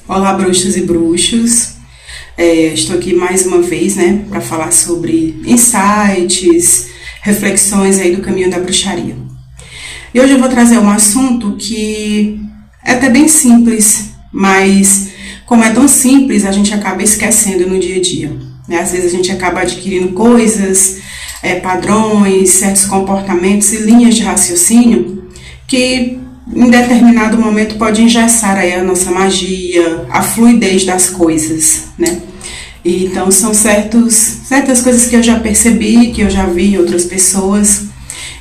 Olá, bruxas e bruxos. Estou aqui mais uma vez, para falar sobre insights, reflexões aí do caminho da bruxaria. E hoje eu vou trazer um assunto que é até bem simples, mas como é tão simples, a gente acaba esquecendo no dia a dia. Às vezes a gente acaba adquirindo coisas, padrões, certos comportamentos e linhas de raciocínio que em determinado momento pode engessar aí a nossa magia, a fluidez das coisas, E então são certas coisas que eu já percebi, que eu já vi em outras pessoas,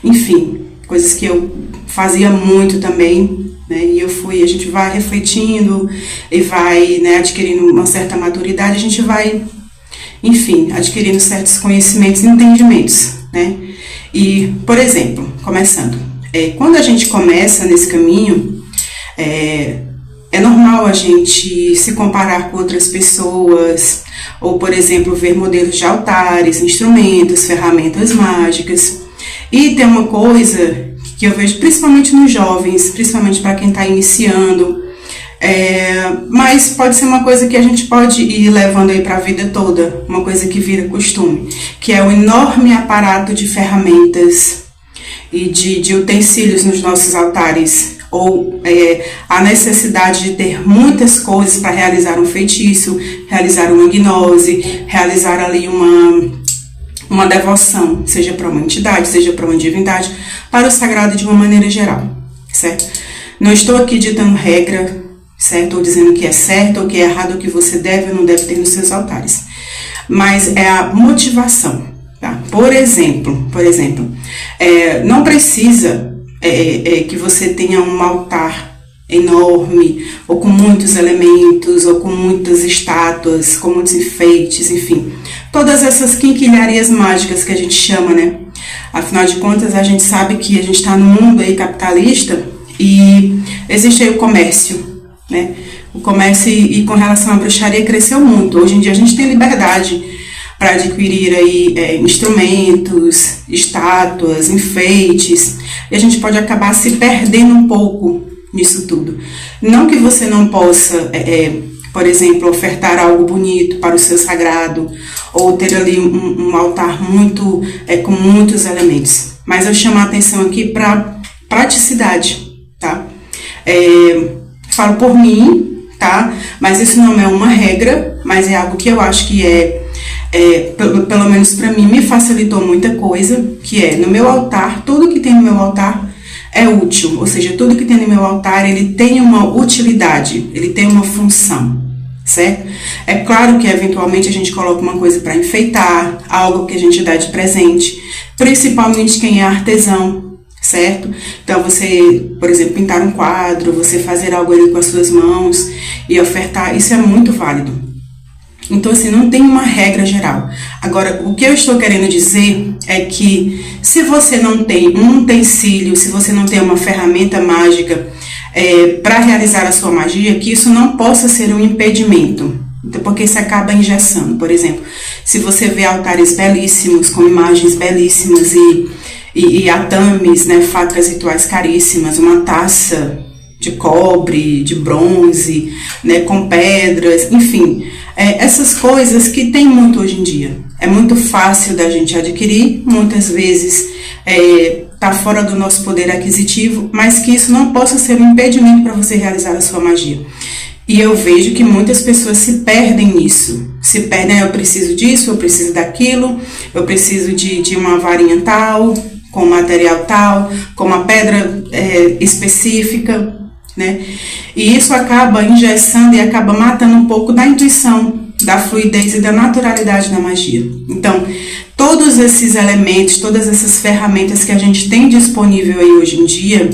enfim, coisas que eu fazia muito também, E a gente vai refletindo e vai, adquirindo uma certa maturidade, a gente vai, enfim, adquirindo certos conhecimentos e entendimentos, E, por exemplo, começando, quando a gente começa nesse caminho, é normal a gente se comparar com outras pessoas, ou, por exemplo, ver modelos de altares, instrumentos, ferramentas mágicas. E tem uma coisa que eu vejo principalmente nos jovens, principalmente para quem está iniciando, mas pode ser uma coisa que a gente pode ir levando aí para a vida toda, uma coisa que vira costume, que é o enorme aparato de ferramentas e de utensílios nos nossos altares, ou a necessidade de ter muitas coisas para realizar um feitiço, realizar uma gnose, realizar ali uma devoção, seja para uma entidade, seja para uma divindade, para o sagrado de uma maneira geral, certo? Não estou aqui ditando regra, certo? Ou dizendo que é certo ou que é errado, o que você deve ou não deve ter nos seus altares, mas é a motivação. Tá? Por exemplo, não precisa que você tenha um altar enorme, ou com muitos elementos, ou com muitas estátuas, com muitos enfeites, enfim. Todas essas quinquilharias mágicas que a gente chama, Afinal de contas, a gente sabe que a gente está num mundo aí capitalista e existe aí o comércio, O comércio e com relação à bruxaria cresceu muito. Hoje em dia a gente tem liberdade para adquirir aí instrumentos, estátuas, enfeites, e a gente pode acabar se perdendo um pouco nisso tudo. Não que você não possa, por exemplo, ofertar algo bonito para o seu sagrado, ou ter ali um altar muito, com muitos elementos, mas eu chamo a atenção aqui para praticidade, tá? Falo por mim, tá? Mas isso não é uma regra, mas é algo que eu acho que pelo menos para mim, me facilitou muita coisa, que no meu altar, tudo que tem no meu altar é útil, ou seja, tudo que tem no meu altar, ele tem uma utilidade, ele tem uma função, certo? É claro que eventualmente a gente coloca uma coisa para enfeitar, algo que a gente dá de presente, principalmente quem é artesão, certo? Então você, por exemplo, pintar um quadro, você fazer algo ali com as suas mãos e ofertar, isso é muito válido. Então, assim, não tem uma regra geral. Agora, o que eu estou querendo dizer é que se você não tem um utensílio, se você não tem uma ferramenta mágica para realizar a sua magia, que isso não possa ser um impedimento, porque isso acaba engessando. Por exemplo, se você vê altares belíssimos, com imagens belíssimas e atames, facas rituais caríssimas, uma taça de cobre, de bronze, com pedras, enfim, essas coisas que tem muito hoje em dia. É muito fácil da gente adquirir, muitas vezes está fora do nosso poder aquisitivo, mas que isso não possa ser um impedimento para você realizar a sua magia. E eu vejo que muitas pessoas se perdem nisso. Se perdem, eu preciso disso, eu preciso daquilo, eu preciso de uma varinha tal, com material tal, com uma pedra específica, E isso acaba engessando e acaba matando um pouco da intuição, da fluidez e da naturalidade da magia. Então, todos esses elementos, todas essas ferramentas que a gente tem disponível aí hoje em dia,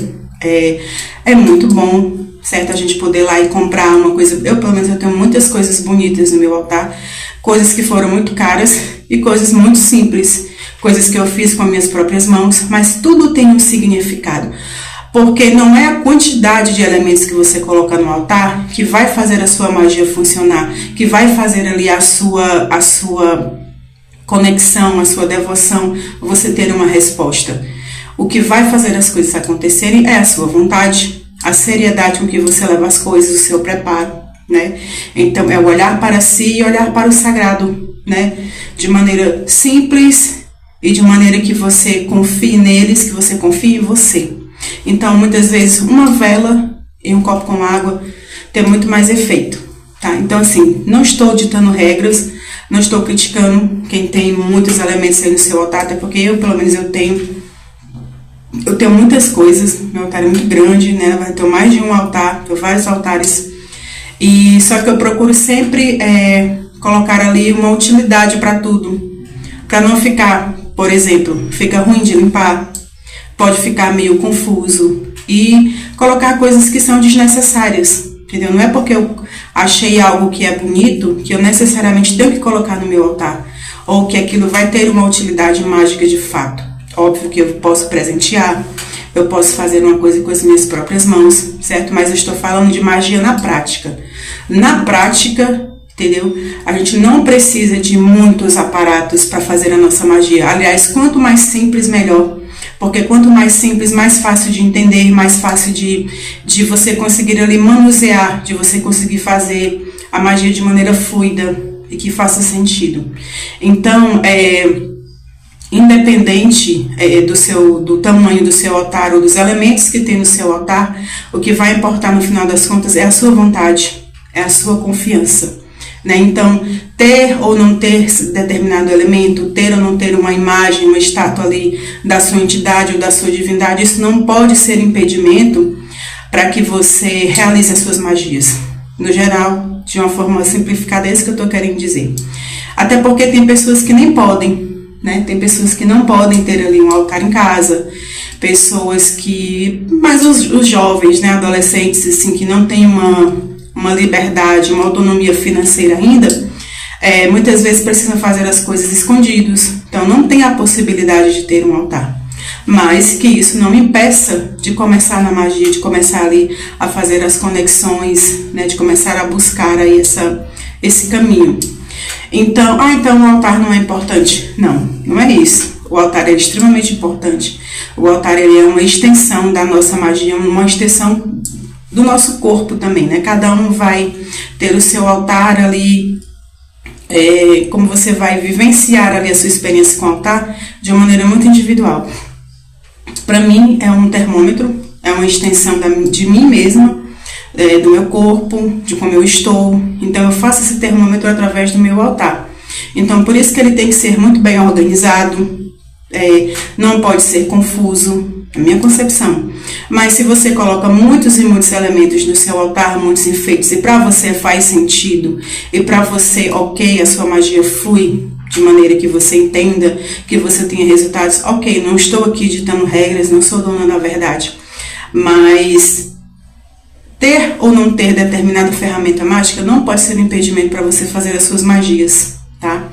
é muito bom, certo? A gente poder ir lá e comprar uma coisa. Eu, pelo menos, eu tenho muitas coisas bonitas no meu altar, coisas que foram muito caras e coisas muito simples, coisas que eu fiz com as minhas próprias mãos, mas tudo tem um significado. Porque não é a quantidade de elementos que você coloca no altar que vai fazer a sua magia funcionar, que vai fazer ali a sua conexão, a sua devoção, você ter uma resposta. O que vai fazer as coisas acontecerem é a sua vontade, a seriedade com que você leva as coisas, o seu preparo, né? Então, é o olhar para si e olhar para o sagrado, né? De maneira simples e de maneira que você confie neles, que você confie em você. Então, muitas vezes, uma vela e um copo com água tem muito mais efeito, tá? Então, assim, não estou ditando regras, não estou criticando quem tem muitos elementos aí no seu altar, até porque eu, pelo menos, eu tenho muitas coisas. Meu altar é muito grande, né? Vai ter mais de um altar, tenho vários altares. E só que eu procuro sempre colocar ali uma utilidade para tudo, para não ficar, por exemplo, fica ruim de limpar, pode ficar meio confuso, e colocar coisas que são desnecessárias, entendeu? Não é porque eu achei algo que é bonito que eu necessariamente tenho que colocar no meu altar, ou que aquilo vai ter uma utilidade mágica de fato. Óbvio que eu posso presentear, eu posso fazer uma coisa com as minhas próprias mãos, certo? Mas eu estou falando de magia na prática. Na prática, entendeu? A gente não precisa de muitos aparatos para fazer a nossa magia. Aliás, quanto mais simples, melhor. Porque quanto mais simples, mais fácil de entender, mais fácil de você conseguir ali manusear, de você conseguir fazer a magia de maneira fluida e que faça sentido. Então, independente do tamanho do seu altar ou dos elementos que tem no seu altar, o que vai importar no final das contas é a sua vontade, é a sua confiança, né? Então, ter ou não ter determinado elemento, ter ou não ter uma imagem, uma estátua ali da sua entidade ou da sua divindade, isso não pode ser impedimento para que você realize as suas magias. No geral, de uma forma simplificada, é isso que eu estou querendo dizer. Até porque tem pessoas que nem podem, né? Tem pessoas que não podem ter ali um altar em casa, pessoas que... Mas os jovens, né, adolescentes, assim, que não têm uma liberdade, uma autonomia financeira ainda, muitas vezes precisam fazer as coisas escondidos, então não tem a possibilidade de ter um altar. Mas que isso não impeça de começar na magia, de começar ali a fazer as conexões, né, de começar a buscar aí esse caminho. Então, então o altar não é importante? Não, não é isso. O altar é extremamente importante. O altar ele é uma extensão da nossa magia, uma extensão do nosso corpo também, né? Cada um vai ter o seu altar ali, como você vai vivenciar ali a sua experiência com o altar de uma maneira muito individual. Para mim é um termômetro, é uma extensão de mim mesma, do meu corpo, de como eu estou. Então eu faço esse termômetro através do meu altar. Então por isso que ele tem que ser muito bem organizado, não pode ser confuso, é a minha concepção. Mas se você coloca muitos e muitos elementos no seu altar, muitos enfeites, e para você faz sentido, e para você, ok, a sua magia flui de maneira que você entenda, que você tenha resultados, ok, não estou aqui ditando regras, não sou dona da verdade, mas ter ou não ter determinada ferramenta mágica não pode ser um impedimento para você fazer as suas magias, tá?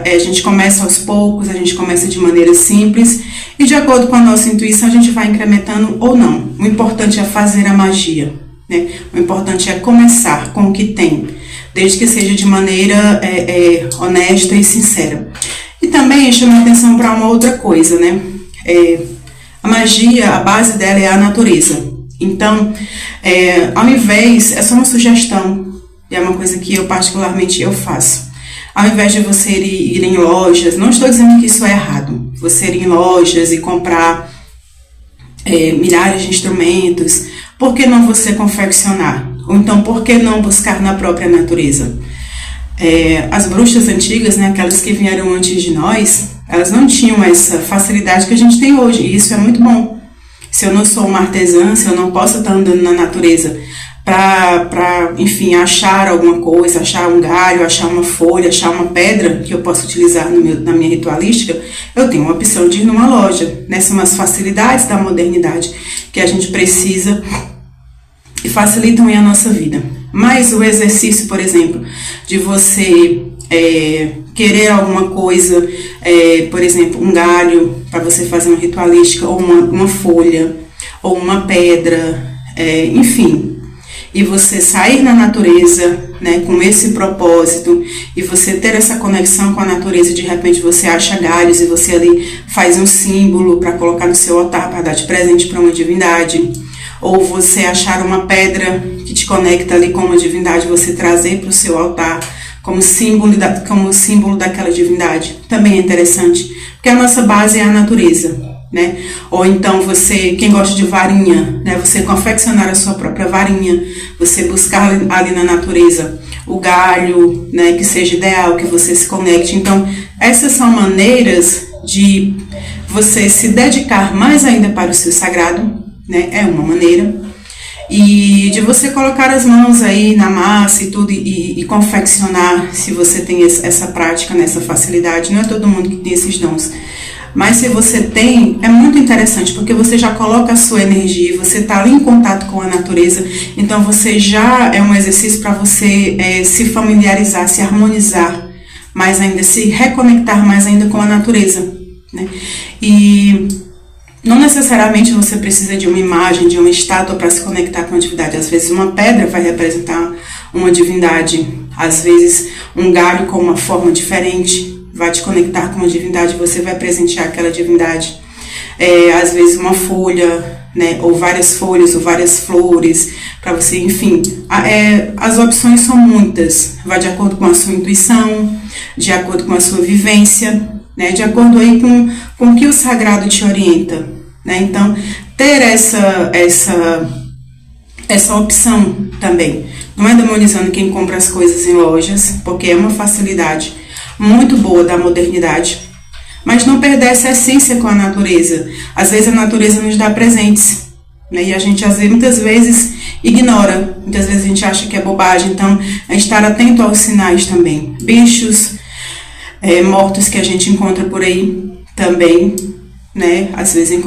A gente começa aos poucos, a gente começa de maneira simples e de acordo com a nossa intuição a gente vai incrementando ou não. O importante é fazer a magia, né? O importante é começar com o que tem, desde que seja de maneira honesta e sincera. E também chama atenção para uma outra coisa, né? A magia, a base dela é a natureza. Então, ao invés, é só uma sugestão, e é uma coisa que eu particularmente faço. Ao invés de você ir em lojas, não estou dizendo que isso é errado, você ir em lojas e comprar milhares de instrumentos, por que não você confeccionar? Ou então, por que não buscar na própria natureza? As bruxas antigas, né, aquelas que vieram antes de nós, elas não tinham essa facilidade que a gente tem hoje, e isso é muito bom. Se eu não sou uma artesã, se eu não posso estar andando na natureza para, enfim, achar alguma coisa, achar um galho, achar uma folha, achar uma pedra que eu possa utilizar na minha ritualística, eu tenho uma opção de ir numa loja, né? São as facilidades da modernidade que a gente precisa e facilitam a nossa vida. Mas o exercício, por exemplo, de você querer alguma coisa, por exemplo, um galho para você fazer uma ritualística, ou uma folha, ou uma pedra, enfim, e você sair na natureza, né, com esse propósito, e você ter essa conexão com a natureza, de repente você acha galhos e você ali faz um símbolo para colocar no seu altar, para dar de presente para uma divindade, ou você achar uma pedra que te conecta ali com uma divindade, você trazer para o seu altar como símbolo daquela divindade, também é interessante, porque a nossa base é a natureza, né? Ou então você, quem gosta de varinha, né? Você confeccionar a sua própria varinha, você buscar ali na natureza o galho, né? Que seja ideal, que você se conecte. Então, essas são maneiras de você se dedicar mais ainda para o seu sagrado, né? É uma maneira. E de você colocar as mãos aí na massa e tudo, e confeccionar, se você tem essa prática, nessa facilidade. Não é todo mundo que tem esses dons. Mas se você tem, é muito interessante, porque você já coloca a sua energia, você está ali em contato com a natureza, então você já é um exercício para você se familiarizar, se harmonizar mais ainda, se reconectar mais ainda com a natureza, né? E não necessariamente você precisa de uma imagem, de uma estátua para se conectar com a divindade. Às vezes uma pedra vai representar uma divindade, às vezes um galho com uma forma diferente vai te conectar com uma divindade, você vai presentear aquela divindade. Às vezes uma folha, né, ou várias folhas, ou várias flores, para você, enfim. As opções são muitas, vai de acordo com a sua intuição, de acordo com a sua vivência, né, de acordo aí com o que o sagrado te orienta, né? Então, ter essa opção também. Não é demonizando quem compra as coisas em lojas, porque é uma facilidade muito boa da modernidade, mas não perder essa essência com a natureza. Às vezes a natureza nos dá presentes, né? E a gente muitas vezes ignora, muitas vezes a gente acha que é bobagem. Então, a estar atento aos sinais também. Bichos mortos que a gente encontra por aí também, né? Às vezes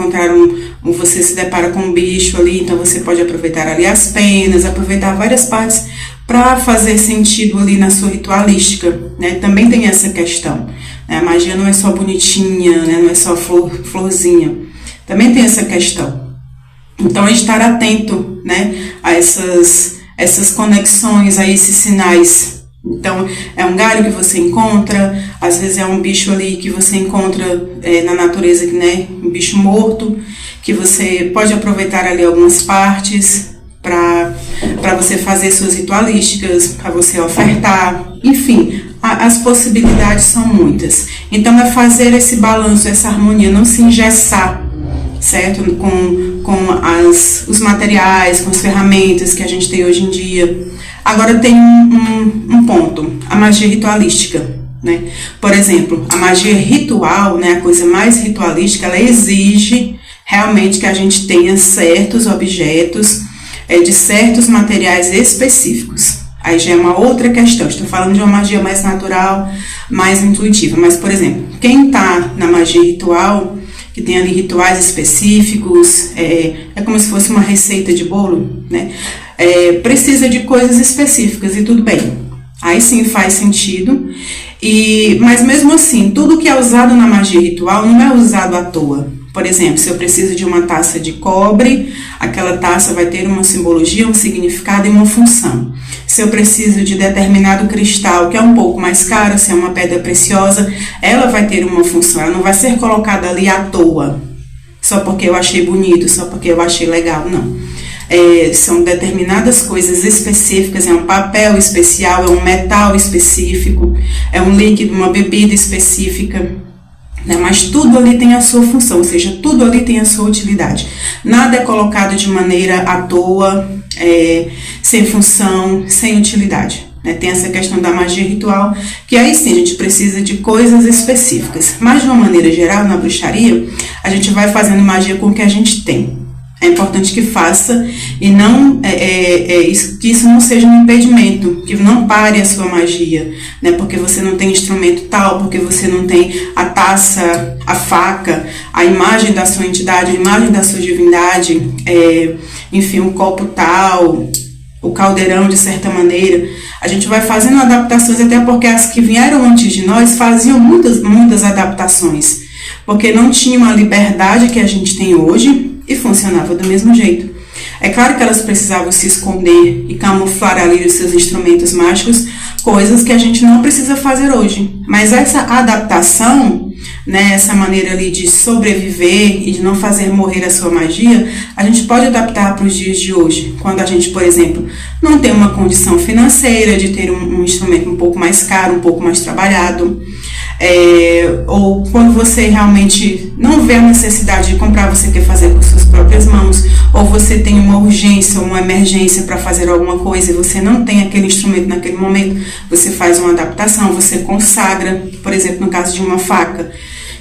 você se depara com um bicho ali, então você pode aproveitar ali as penas, aproveitar várias partes para fazer sentido ali na sua ritualística, né? Também tem essa questão, né? A magia não é só bonitinha, né? Não é só florzinha, também tem essa questão. Então, estar atento, né, a essas conexões, a esses sinais. Então, é um galho que você encontra, às vezes é um bicho ali que você encontra na natureza, né, um bicho morto, que você pode aproveitar ali algumas partes para você fazer suas ritualísticas, para você ofertar, enfim, as possibilidades são muitas. Então, é fazer esse balanço, essa harmonia, não se engessar, certo? Com os materiais, com as ferramentas que a gente tem hoje em dia. Agora tem um ponto, a magia ritualística, né? Por exemplo, a magia ritual, né, a coisa mais ritualística, ela exige realmente que a gente tenha certos objetos, de certos materiais específicos. Aí já é uma outra questão, estou falando de uma magia mais natural, mais intuitiva. Mas, por exemplo, quem está na magia ritual, que tem ali rituais específicos, é como se fosse uma receita de bolo, né? Precisa de coisas específicas e tudo bem. Aí sim faz sentido. Mas mesmo assim, tudo que é usado na magia ritual não é usado à toa. Por exemplo, se eu preciso de uma taça de cobre, aquela taça vai ter uma simbologia, um significado e uma função. Se eu preciso de determinado cristal, que é um pouco mais caro, se é uma pedra preciosa, ela vai ter uma função, ela não vai ser colocada ali à toa, só porque eu achei bonito, só porque eu achei legal, não. São determinadas coisas específicas, é um papel especial, é um metal específico, é um líquido, uma bebida específica, né? Mas tudo ali tem a sua função, ou seja, tudo ali tem a sua utilidade. Nada é colocado de maneira à toa, sem função, sem utilidade, né? Tem essa questão da magia ritual, que aí sim a gente precisa de coisas específicas. Mas de uma maneira geral, na bruxaria, a gente vai fazendo magia com o que a gente tem. É importante que faça e não, que isso não seja um impedimento, que não pare a sua magia, né? Porque você não tem instrumento tal, porque você não tem a taça, a faca, a imagem da sua entidade, a imagem da sua divindade, enfim, um copo tal, o caldeirão de certa maneira. A gente vai fazendo adaptações, até porque as que vieram antes de nós faziam muitas adaptações, porque não tinham a liberdade que a gente tem hoje, e funcionava do mesmo jeito. É claro que elas precisavam se esconder e camuflar ali os seus instrumentos mágicos, coisas que a gente não precisa fazer hoje. Mas essa adaptação né, essa maneira ali de sobreviver e de não fazer morrer a sua magia, a gente pode adaptar para os dias de hoje, quando a gente, por exemplo, não tem uma condição financeira de ter um instrumento um pouco mais caro, um pouco mais trabalhado, ou quando você realmente não vê a necessidade de comprar, você quer fazer com suas próprias mãos, ou você tem uma urgência ou uma emergência para fazer alguma coisa e você não tem aquele instrumento naquele momento, você faz uma adaptação, você consagra, por exemplo, no caso de uma faca.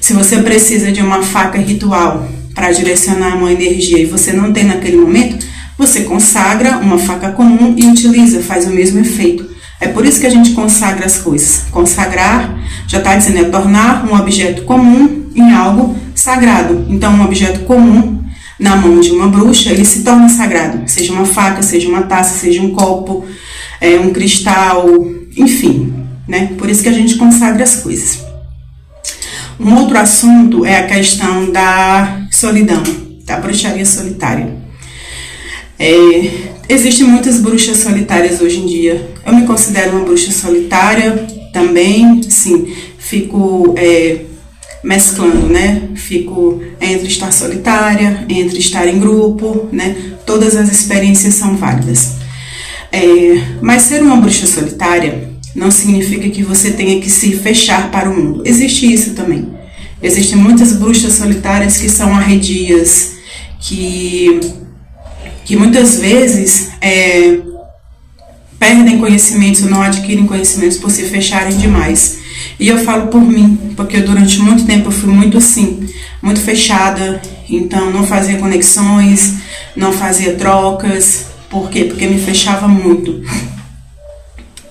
Se você precisa de uma faca ritual para direcionar uma energia e você não tem naquele momento, você consagra uma faca comum e utiliza, faz o mesmo efeito. É por isso que a gente consagra as coisas. Consagrar, já está dizendo, é tornar um objeto comum em algo sagrado. Então, um objeto comum na mão de uma bruxa, ele se torna sagrado. Seja uma faca, seja uma taça, seja um copo, um cristal, enfim, né? Por isso que a gente consagra as coisas. Um outro assunto é a questão da solidão, da bruxaria solitária. Existem muitas bruxas solitárias hoje em dia. Eu me considero uma bruxa solitária também, sim, fico mesclando, né? Fico entre estar solitária, entre estar em grupo, né? Todas as experiências são válidas. Mas ser uma bruxa solitária não significa que você tenha que se fechar para o mundo. Existe isso também. Existem muitas bruxas solitárias que são arredias, que muitas vezes perdem conhecimentos ou não adquirem conhecimentos por se fecharem demais. E eu falo por mim, porque durante muito tempo eu fui muito assim, muito fechada, então não fazia conexões, não fazia trocas. Por quê? Porque me fechava muito.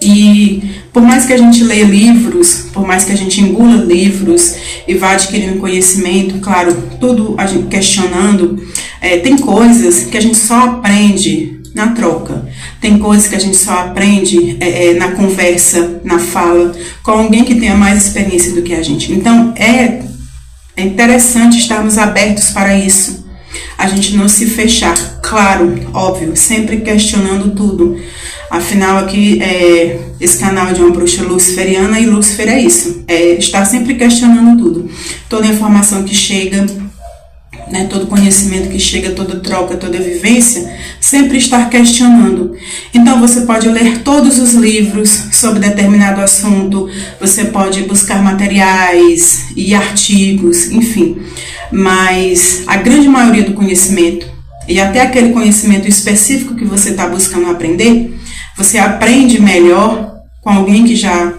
E por mais que a gente leia livros, por mais que a gente engula livros e vá adquirindo conhecimento, claro, tudo a gente questionando, tem coisas que a gente só aprende na troca, tem coisas que a gente só aprende na conversa, na fala, com alguém que tenha mais experiência do que a gente. Então é interessante estarmos abertos para isso, a gente não se fechar, claro, óbvio, sempre questionando tudo. Afinal, aqui, esse canal é de uma bruxa luciferiana e Lúcifer é isso, estar sempre questionando tudo. Toda informação que chega, né, todo conhecimento que chega, toda troca, toda vivência, sempre estar questionando. Então, você pode ler todos os livros sobre determinado assunto, você pode buscar materiais e artigos, enfim. Mas a grande maioria do conhecimento, e até aquele conhecimento específico que você está buscando aprender, você aprende melhor com alguém que já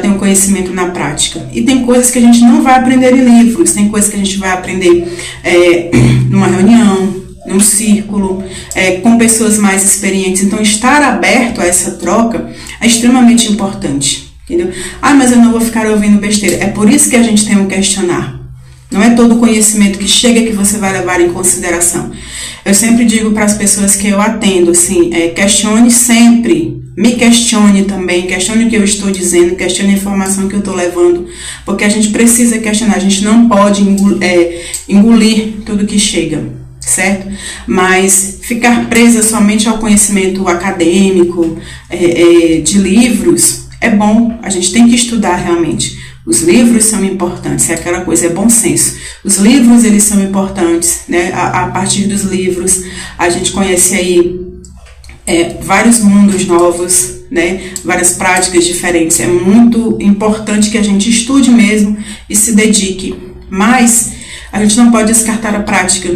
tem um conhecimento na prática. E tem coisas que a gente não vai aprender em livros, tem coisas que a gente vai aprender numa reunião, num círculo, com pessoas mais experientes. Então, estar aberto a essa troca é extremamente importante, entendeu? Mas eu não vou ficar ouvindo besteira. É por isso que a gente tem um questionar. Não é todo o conhecimento que chega que você vai levar em consideração. Eu sempre digo para as pessoas que eu atendo, assim, questione sempre, me questione também, questione o que eu estou dizendo, questione a informação que eu estou levando, porque a gente precisa questionar, a gente não pode engolir tudo que chega, certo? Mas ficar presa somente ao conhecimento acadêmico, de livros, é bom, a gente tem que estudar realmente. Os livros são importantes, é aquela coisa, é bom senso. Os livros, eles são importantes, né? A partir dos livros, a gente conhece aí vários mundos novos, né? Várias práticas diferentes. É muito importante que a gente estude mesmo e se dedique. Mas a gente não pode descartar a prática,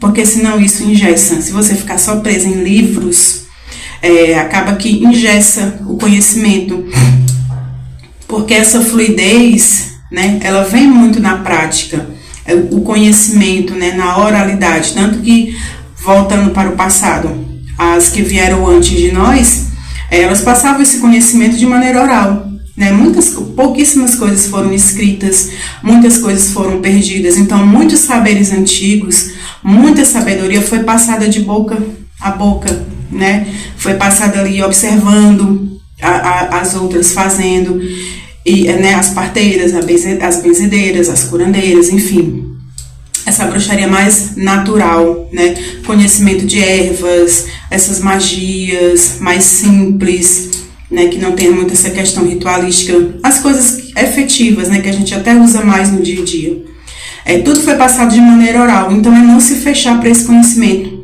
porque senão isso engessa. Se você ficar só preso em livros, acaba que engessa o conhecimento. Porque essa fluidez, né, ela vem muito na prática, o conhecimento, né, na oralidade. Tanto que, voltando para o passado, as que vieram antes de nós, elas passavam esse conhecimento de maneira oral. Né? Pouquíssimas coisas foram escritas, muitas coisas foram perdidas. Então, muitos saberes antigos, muita sabedoria foi passada de boca a boca, né? Foi passada ali observando as outras fazendo. E, né, as parteiras, as benzedeiras, as curandeiras, enfim, essa bruxaria mais natural, né, conhecimento de ervas, essas magias mais simples, né, que não tenha muito essa questão ritualística, as coisas efetivas, né, que a gente até usa mais no dia a dia. Tudo foi passado de maneira oral, então é não se fechar para esse conhecimento.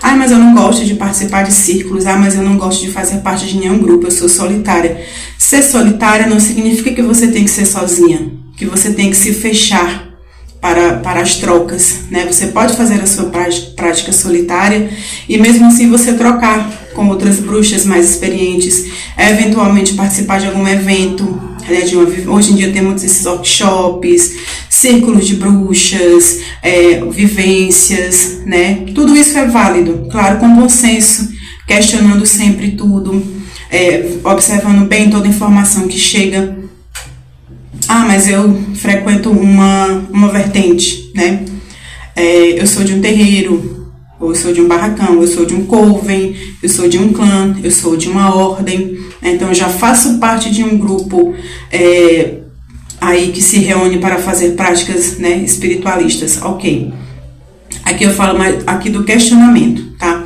Ah, mas eu não gosto de participar de círculos, mas eu não gosto de fazer parte de nenhum grupo, eu sou solitária. Ser solitária não significa que você tem que ser sozinha, que você tem que se fechar para as trocas, né? Você pode fazer a sua prática solitária e mesmo assim você trocar com outras bruxas mais experientes, eventualmente participar de algum evento, né? Hoje em dia tem muitos esses workshops, círculos de bruxas, vivências, né? Tudo isso é válido, claro, com bom senso, questionando sempre tudo, observando bem toda a informação que chega. Ah, mas eu frequento uma vertente, né? Eu sou de um terreiro, ou eu sou de um barracão, eu sou de um coven, eu sou de um clã, eu sou de uma ordem. Então, eu já faço parte de um grupo aí que se reúne para fazer práticas, né, espiritualistas. Ok. Aqui eu falo mais aqui do questionamento, tá?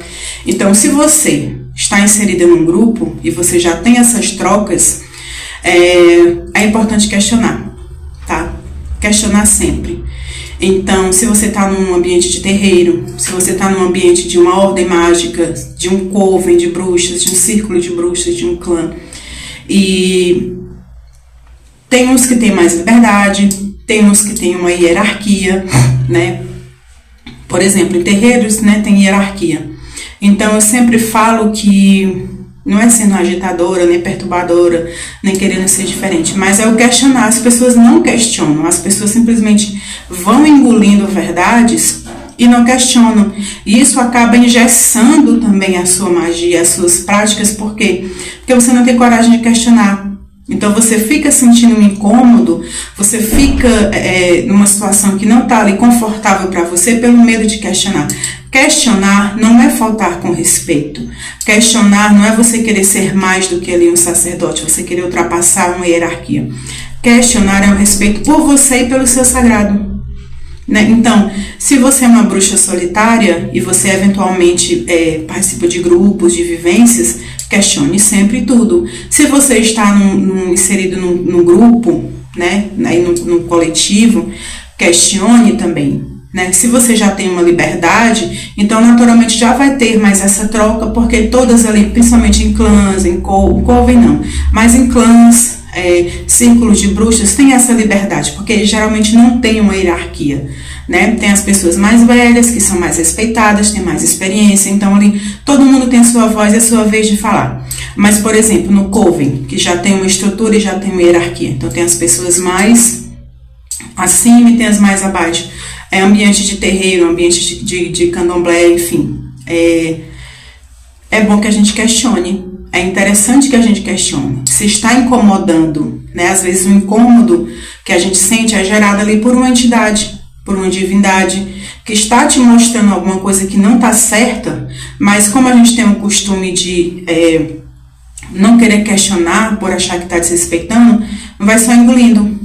Então, se você está inserida num grupo e você já tem essas trocas, é importante questionar, tá? Questionar sempre. Então, se você está num ambiente de terreiro, se você está num ambiente de uma ordem mágica, de um coven de bruxas, de um círculo de bruxas, de um clã, e tem uns que têm mais liberdade, tem uns que têm uma hierarquia, né? Por exemplo, em terreiros, né, tem hierarquia. Então, eu sempre falo que não é sendo agitadora, nem perturbadora, nem querendo ser diferente, mas é o questionar. As pessoas não questionam, as pessoas simplesmente vão engolindo verdades e não questionam. E isso acaba engessando também a sua magia, as suas práticas. Por quê? Porque você não tem coragem de questionar. Então você fica sentindo um incômodo, você fica numa situação que não está ali confortável para você pelo medo de questionar. Questionar não é faltar com respeito. Questionar não é você querer ser mais do que ali um sacerdote, você querer ultrapassar uma hierarquia. Questionar é o respeito por você e pelo seu sagrado, né? Então, se você é uma bruxa solitária e você eventualmente participa de grupos, de vivências, questione sempre tudo. Se você está inserido num grupo, né, num coletivo, questione também, né? Se você já tem uma liberdade, então naturalmente já vai ter mais essa troca, porque todas ali, principalmente em clãs, em coven não, mas em clãs, círculos de bruxas, tem essa liberdade, porque geralmente não tem uma hierarquia, né? Tem as pessoas mais velhas, que são mais respeitadas, têm mais experiência, então ali todo mundo tem a sua voz e a sua vez de falar. Mas, por exemplo, no coven, que já tem uma estrutura e já tem uma hierarquia, então tem as pessoas mais acima e tem as mais abaixo. É ambiente de terreiro, ambiente de candomblé, enfim. É bom que a gente questione. É interessante que a gente questione. Se está incomodando, né? Às vezes o incômodo que a gente sente é gerado ali por uma entidade, por uma divindade, que está te mostrando alguma coisa que não está certa, mas como a gente tem o costume de não querer questionar por achar que está desrespeitando, vai só engolindo.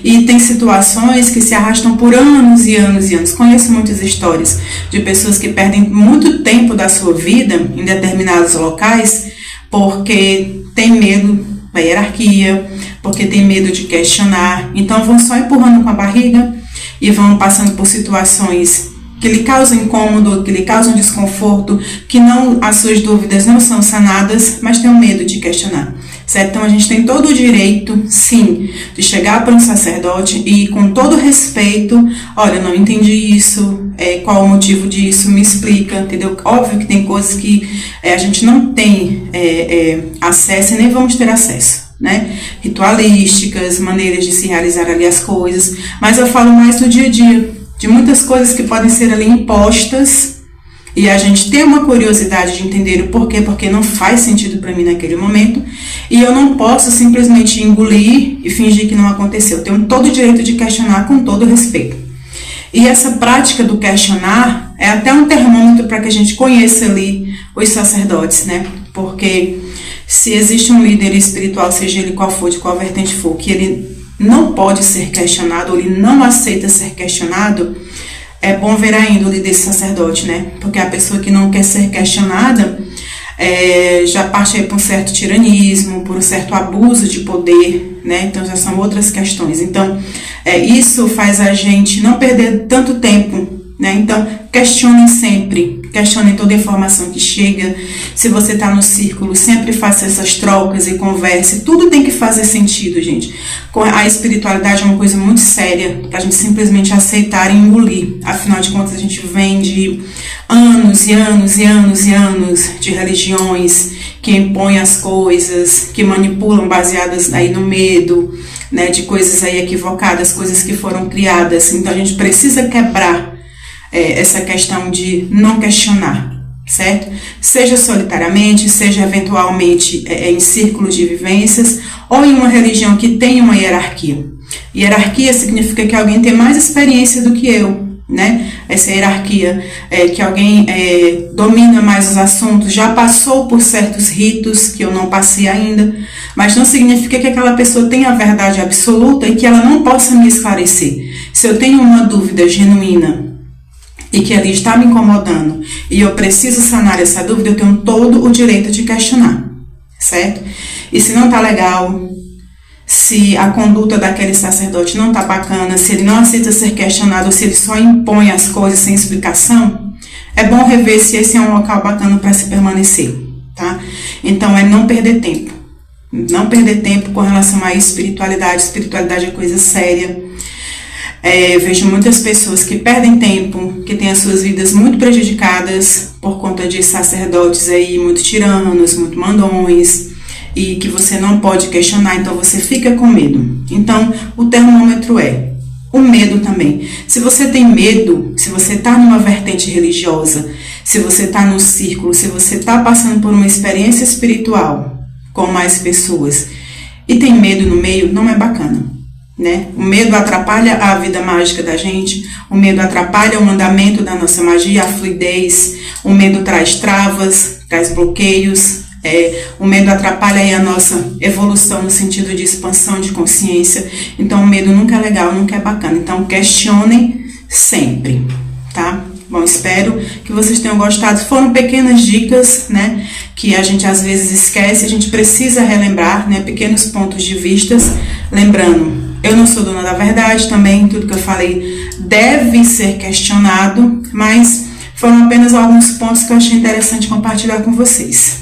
E tem situações que se arrastam por anos e anos e anos. Conheço muitas histórias de pessoas que perdem muito tempo da sua vida em determinados locais porque tem medo da hierarquia, porque tem medo de questionar. Então vão só empurrando com a barriga e vão passando por situações que lhe causam incômodo, que lhe causam desconforto, que as suas dúvidas não são sanadas, mas tem medo de questionar. Certo? Então a gente tem todo o direito, sim, de chegar para um sacerdote e com todo respeito, olha, não entendi isso, qual o motivo disso, me explica, entendeu? Óbvio que tem coisas que a gente não tem acesso e nem vamos ter acesso, né? Ritualísticas, maneiras de se realizar ali as coisas, mas eu falo mais do dia a dia, de muitas coisas que podem ser ali impostas. E a gente tem uma curiosidade de entender o porquê, porque não faz sentido para mim naquele momento. E eu não posso simplesmente engolir e fingir que não aconteceu. Eu tenho todo o direito de questionar com todo respeito. E essa prática do questionar é até um termômetro para que a gente conheça ali os sacerdotes, né? Porque se existe um líder espiritual, seja ele qual for, de qual vertente for, que ele não pode ser questionado, ou ele não aceita ser questionado, é bom ver a índole desse sacerdote, né? Porque a pessoa que não quer ser questionada, já parte aí por um certo tiranismo, por um certo abuso de poder, né? Então já são outras questões. Então, isso faz a gente não perder tanto tempo, né? Então, questionem sempre, questionem toda a informação que chega. Se você está no círculo, sempre faça essas trocas e converse. Tudo tem que fazer sentido, gente. A espiritualidade é uma coisa muito séria para a gente simplesmente aceitar e engolir. Afinal de contas, a gente vem de anos e anos e anos e anos de religiões que impõem as coisas, que manipulam baseadas aí no medo, né, de coisas aí equivocadas, coisas que foram criadas. Então a gente precisa quebrar essa questão de não questionar, certo? Seja solitariamente, seja eventualmente em círculos de vivências ou em uma religião que tem uma hierarquia. Hierarquia significa que alguém tem mais experiência do que eu, né? Essa hierarquia que alguém domina mais os assuntos, já passou por certos ritos que eu não passei ainda, mas não significa que aquela pessoa tenha a verdade absoluta e que ela não possa me esclarecer. Se eu tenho uma dúvida genuína e que ali está me incomodando e eu preciso sanar essa dúvida, eu tenho todo o direito de questionar, certo? E se não está legal, se a conduta daquele sacerdote não está bacana, se ele não aceita ser questionado, ou se ele só impõe as coisas sem explicação, é bom rever se esse é um local bacana para se permanecer, tá? Então é não perder tempo. Não perder tempo com relação à espiritualidade. Espiritualidade é coisa séria. Eu vejo muitas pessoas que perdem tempo, que têm as suas vidas muito prejudicadas por conta de sacerdotes aí muito tiranos, muito mandões, e que você não pode questionar, então você fica com medo. Então, o termômetro é o medo também. Se você tem medo, se você está numa vertente religiosa, se você está no círculo, se você está passando por uma experiência espiritual com mais pessoas e tem medo no meio, não é bacana, né? O medo atrapalha a vida mágica da gente, o medo atrapalha o andamento da nossa magia, a fluidez, o medo traz travas, traz bloqueios, o medo atrapalha aí a nossa evolução no sentido de expansão de consciência. Então o medo nunca é legal, nunca é bacana. Então questionem sempre, tá? Bom, espero que vocês tenham gostado. Foram pequenas dicas, né, que a gente às vezes esquece, a gente precisa relembrar, né, pequenos pontos de vistas. Lembrando, eu não sou dona da verdade também, tudo que eu falei deve ser questionado, mas foram apenas alguns pontos que eu achei interessante compartilhar com vocês.